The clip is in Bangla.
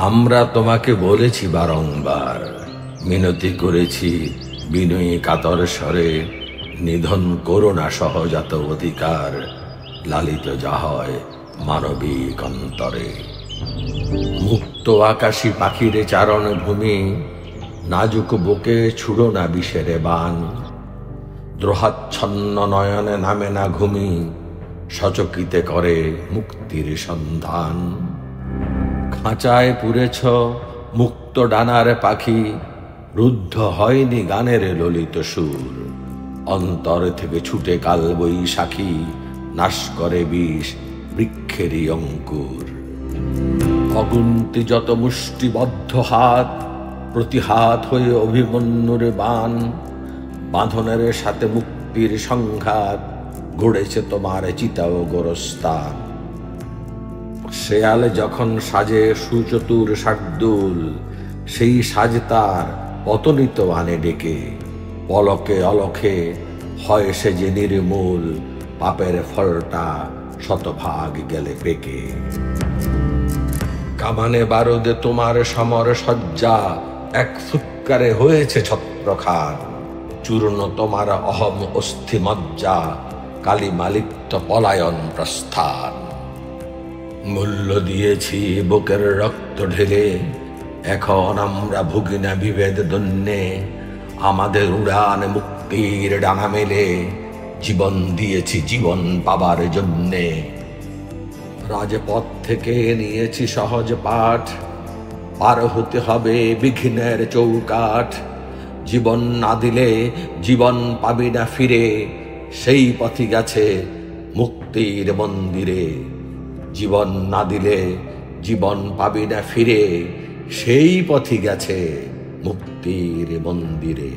আমরা তোমাকে বলেছি বারংবার, মিনতি করেছি বিনয়ী কাতর স্বরে, নিধন করো না সহজাত অধিকার, লালিত যা হয় মানবিক অন্তরে। মুক্ত আকাশী পাখিরে চারণ ভূমি, নাজুক বুকে ছুড়ো না বিষেরে বান। দ্রোহাচ্ছন্ন নয়নে নামে না ঘুমি, সচকিতে করে মুক্তির সন্ধান। খাঁচায় পুরেছ মুক্ত ডানার পাখি, রুদ্ধ হয়নি গানের ললিত সুর। অন্তর থেকে ছুটে কাল বৈশাখী, নাশ করে বিষ বৃক্ষেরই অঙ্কুর। অগুন্তি যত মুষ্টিবদ্ধ হাত, প্রতি হাত হয়ে অভিমন্যুর বান। বাঁধনের সাথে মুক্তির সংঘাত, গড়েছে তোমার চিতা ও গোরস্থান। শেয়াল যখন সাজে সুচতুর শার্দুল, সেই সাজ তার পতনিত আনে ডেকে। পলকে অলখে হয় সে যে নির্মূল, পাপের ফলটা শতভাগ গেলে পেকে। কামানে বারুদে তোমার সমর সজ্জা, এক ফুৎকারে হয়েছে ছত্রখান। চূর্ণ তোমার অহম অস্থি মজ্জা, কালিমালিপ্ত পলায়ন প্রস্থান। মূল্য দিয়েছি বুকের রক্ত ঢেলে, এখন আমরা ভুগি না বিভেদ দন্যে। আমাদের উড়ান মুক্তির ডানা মেলে, জীবন দিয়েছি জীবন পাবার জন্যে। রাজপথ থেকে নিয়েছি সহজ পাঠ, পার হতে হবে বিঘ্নের চৌকাঠ। জীবন না দিলে জীবন পাবি না ফিরে, সেই পথই গেছে মুক্তির মন্দিরে। জীবন না দিলে জীবন পাবি না ফিরে, সেই পথই গেছে মুক্তির মন্দিরে।